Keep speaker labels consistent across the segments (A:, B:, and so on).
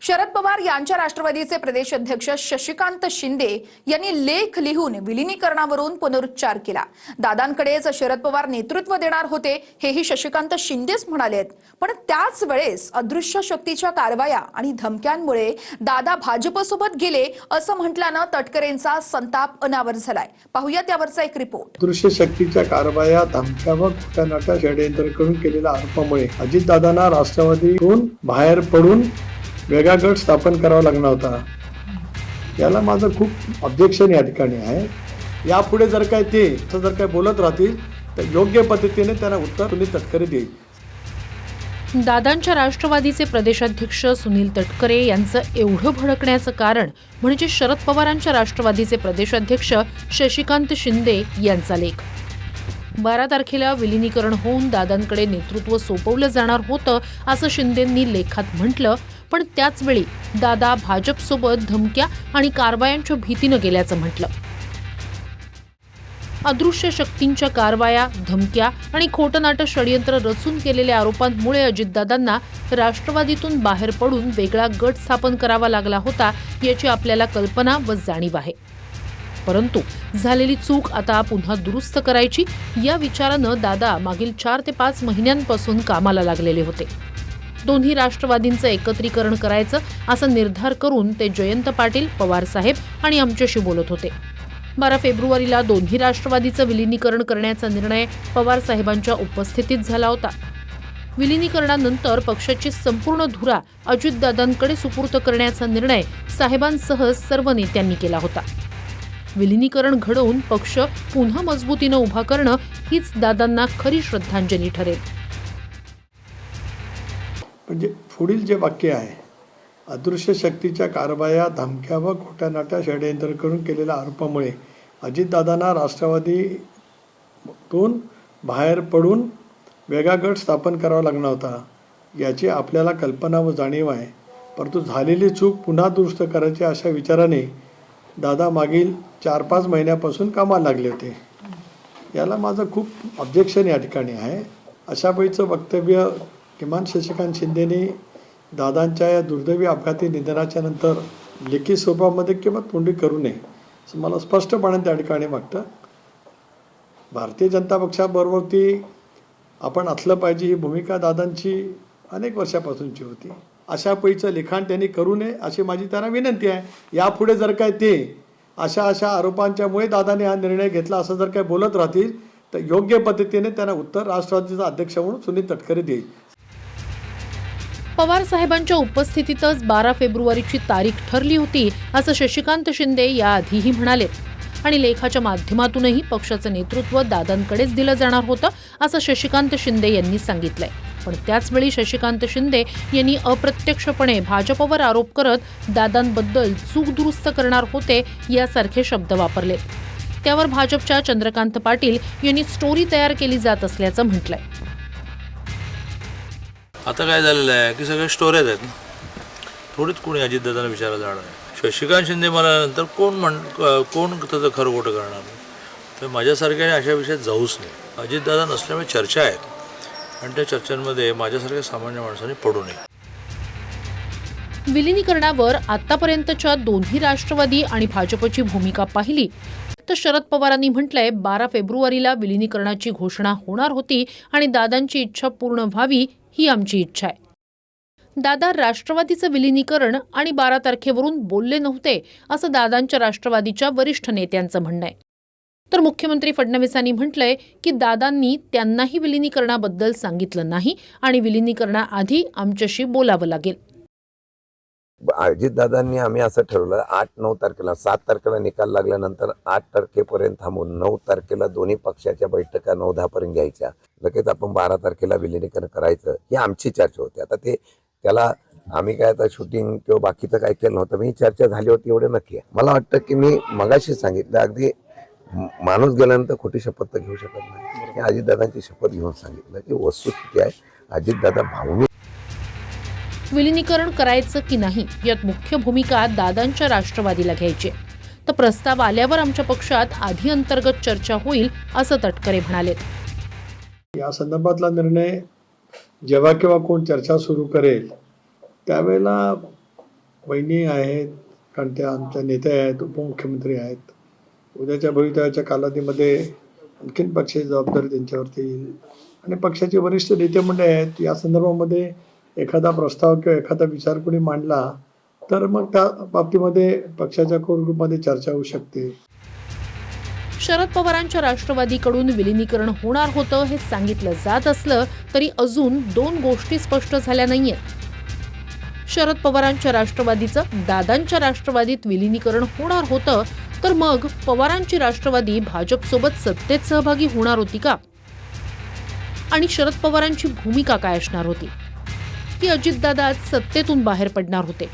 A: शरद पवार यांच्या राष्ट्रवादीचे प्रदेश अध्यक्ष शशिकांत शिंदे यांनी लेख लिहून विलीनीकरणावरून पुनरुच्चार केला। दादांकडेच शरद पवार नेतृत्व देणार होते हेही शशिकांत शिंदेच म्हणालेत। पण त्याच वेळेस अदृश्य शक्तीच्या कारवाया आणि धमक्यांमुळे दादा भाजपसोबत गेले असं म्हटल्यानं तटकरेंचा संताप अनावर झालाय। पाहूया त्यावरचा एक रिपोर्ट।
B: अदृश्य शक्तीच्या कारवाया, धमक्या व खोट्या षडयंत्र करून केलेल्या आरोपामुळे अजितदादांना राष्ट्रवादीतून बाहेर पडून वेगळा गट स्थापन करावा लागणार होता। याला माझं खूप ऑब्जेक्शन या ठिकाणी आहे। यापुढे जर काय बोलत राहतील तर योग्य पद्धतीने त्यांना उत्तर सुनील तटकरे देईल।
C: दादांच्या राष्ट्रवादीचे प्रदेशाध्यक्ष सुनील तटकरे यांचं एवढं भडकण्याचं कारण म्हणजे शरद पवारांच्या राष्ट्रवादीचे प्रदेशाध्यक्ष शशिकांत शिंदे यांचा लेख। 12 तारखेला विलीनीकरण होऊन दादांकडे नेतृत्व सोपवलं जाणार होतं असं शिंदेंनी लेखात म्हटलं। पण त्याच वेळी दादा भाजपसोबत धमक्या आणि कारवायांच्या भीतीनं गेल्याचं म्हटलं। अदृश्य शक्तींच्या कारवाया, धमक्या आणि खोटनाटं षडयंत्र रचून केलेल्या आरोपांमुळे अजितदादांना राष्ट्रवादीतून बाहेर पडून वेगळा गट स्थापन करावा लागला होता याची आपल्याला कल्पना व जाणीव आहे। परंतु झालेली चूक आता पुन्हा दुरुस्त करायची या विचारानं दादा मागील 4 ते 5 महिन्यांपासून कामाला लागलेले होते। दोन्ही राष्ट्रवादींचं एकत्रीकरण करायचं असा निर्धार करून ते जयंत पाटील, पवार साहेब आणि आमच्याशी बोलत होते। 12 फेब्रुवारीला दोन्ही राष्ट्रवादीचं विलीनीकरण करण्याचा निर्णय पवार साहेबांच्या उपस्थितीत झाला होता। विलीनीकरणानंतर पक्षाची संपूर्ण धुरा अजितदादांकडे सुपूर्द करण्याचा निर्णय साहेबांसह सर्व नेत्यांनी केला होता। विलीनीकरण घडवून पक्ष पुन्हा मजबूतीनं उभा करणं हीच दादांना खरी श्रद्धांजली ठरेल।
B: म्हणजे पुढील जे वाक्य आहे, अदृश्य शक्तीच्या कारवाया, धमक्या व खोट्या षडयंत्र करून केलेल्या आरोपामुळे अजितदादांना राष्ट्रवादीतून बाहेर पडून वेगळा गट स्थापन करावा लागणार होता याची आपल्याला कल्पना व जाणीव आहे। परंतु झालेली चूक पुन्हा दुरुस्त करायची अशा विचाराने दादा मागील 4-5 महिन्यापासून कामाला लागले होते। याला माझं खूप ऑब्जेक्शन या ठिकाणी आहे। अशा वेळीचं वक्तव्य किमान शशिकांत शिंदेने दादांच्या या दुर्दैवी अपघाती निधनाच्या नंतर लेखी स्वरूपामध्ये किंवा तोंडी करू नये असं मला स्पष्टपणे त्या ठिकाणी वाटतं। भारतीय जनता पक्षाबरोबर आपण असलं पाहिजे ही भूमिका दादांची अनेक वर्षापासूनची होती। अशा पैचं लिखाण त्यांनी करू नये अशी माझी त्यांना विनंती आहे। यापुढे जर अशा आरोपांच्यामुळे दादाने हा निर्णय घेतला असं जर बोलत राहतील तर योग्य पद्धतीने त्यांना उत्तर राष्ट्रवादीचा अध्यक्ष म्हणून सुनील तटकरे देईल।
C: पवार साहेबांच्या उपस्थितीतच 12 फेब्रुवारीची तारीख ठरली होती असं शशिकांत शिंदे याआधीही म्हणाले आणि लेखाच्या माध्यमातूनही पक्षाचं नेतृत्व दादांकडेच दिलं जाणार होतं असं शशिकांत शिंदे यांनी सांगितलंय। पण त्याचवेळी शशिकांत शिंदे यांनी अप्रत्यक्षपणे भाजपवर आरोप करत दादांबद्दल चूक दुरुस्त करणार होते यासारखे शब्द वापरले। त्यावर भाजपच्या चंद्रकांत पाटील यांनी स्टोरी तयार केली जात असल्याचं म्हटलंय।
D: आता काय झालेलं आहे की सगळे स्टोरेज आहेत, थोडीच कोणी अजितदादांना विचारायला जाणार आहे। शशिकांत शिंदे म्हणाल्यानंतर कोण त्याचं खरं खोटं करणार नाही, तर माझ्यासारख्याने अशा विषयात जाऊच नाही। अजितदादा नसल्यामुळे चर्चा आहेत आणि त्या चर्चांमध्ये माझ्यासारख्या सामान्य माणसाने पडू नये।
C: विलीनीकरणावर आतापर्यंतच्या दोन्ही राष्ट्रवादी आणि भाजपची भूमिका पाहिली तर शरद पवारांनी म्हटलंय 12 फेब्रुवारीला विलीनीकरणाची घोषणा होणार होती आणि दादांची इच्छा पूर्ण व्हावी ही आमची इच्छा आहे। दादा राष्ट्रवादीचं विलीनीकरण आणि 12 तारखेवरून बोलले नव्हते असं दादांच्या राष्ट्रवादीच्या वरिष्ठ नेत्यांचं म्हणणं आहे। तर मुख्यमंत्री फडणवीसांनी म्हटलंय की दादांनी त्यांनाही विलीनीकरणाबद्दल सांगितलं नाही आणि विलीनीकरणाआधी आमच्याशी बोलावं लागेल।
E: अजितदादांनी आम्ही असं ठरवलं 8-9 तारखेला, 7 तारखेला निकाल लागल्यानंतर 8 तारखेपर्यंत थांबून 9 तारखेला दोन्ही पक्षाच्या बैठका 9-10 पर्यंत घ्यायच्या, लगेच आपण 12 तारखेला विलीनीकरण करायचं ही आमची चर्चा होती। आता त्याला आम्ही काय आता शूटिंग किंवा बाकीचं काय केलं नव्हतं, मी चर्चा झाली होती एवढं नक्की आहे। मला वाटतं की मी मगाशी सांगितलं, अगदी माणूस गेल्यानंतर खोटी शपथ तर घेऊ शकत नाही। अजितदादांची शपथ घेऊन सांगितलं की वस्तुस्थिती आहे, अजितदादा भावनिक
C: विलीनीकरण करायचं की नाही यात मुख्य भूमिका दादांच्या राष्ट्रवादीला घ्यायची, तर प्रस्ताव आल्यावर आमच्या पक्षात आधी अंतर्गत चर्चा होईल असं तटकरे म्हणाले।
B: या संदर्भातला निर्णय जेव्हा केव्हा कोण चर्चा सुरू करेल त्यावेळेला वहिनी आहेत, कारण त्या आमच्या नेत्या आहेत, उपमुख्यमंत्री आहेत. उद्याच्या भवितव्याच्या कालावधीमध्ये आणखीन पक्षाची जबाबदारी त्यांच्यावरती येईल आणि पक्षाचे वरिष्ठ नेते मंडळी आहेत. या संदर्भामध्ये एखादा प्रस्ताव किंवा एखादा विचार कोणी मांडला तर मग त्या बाबतीमध्ये पक्षाच्या कोर ग्रुपमध्ये चर्चा होऊ शकते.
C: शरद पवारांच्या राष्ट्रवादीकडून विलिनीकरण होणार होतं हे सांगितलं जात असलं तरी अजून 2 गोष्टी स्पष्ट झाल्या नाहीयेत. शरद पवारांच्या राष्ट्रवादीचं दादांच्या राष्ट्रवादीत विलिनीकरण होणार होतं तर मग पवारांची राष्ट्रवादी भाजपसोबत सत्तेत सहभागी होणार होती का? आणि शरद पवारांची भूमिका काय असणार होती? की अजितदादा आज सत्तेतून बाहेर पडणार होते?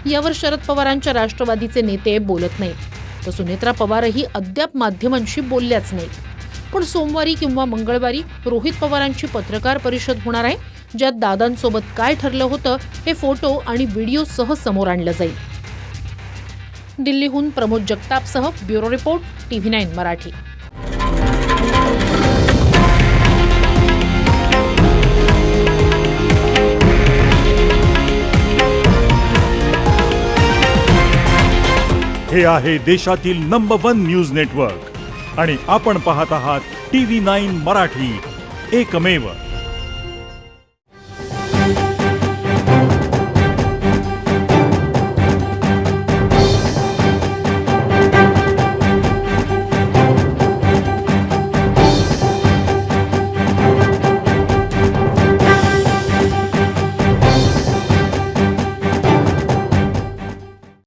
C: यावर शरद पवारांच्या राष्ट्रवादीचे नेते बोलत नाहीत, तर सुनेत्रा पवारही अद्याप माध्यमांशी बोलल्याच नाहीत. पण सोमवारी किंवा मंगळवारी रोहित पवारांची पत्रकार परिषद होणार आहे, ज्यात दादांसोबत काय ठरलं होतं हे फोटो आणि व्हिडिओ सह समोर आणलं जाईल. दिल्लीहून प्रमोद जगतापसह ब्युरो रिपोर्ट TV9 मराठी.
F: हे आहे देशातील नंबर 1 न्यूज नेटवर्क आणि आपण पाहत आहात TV9 मराठी, एकमेव.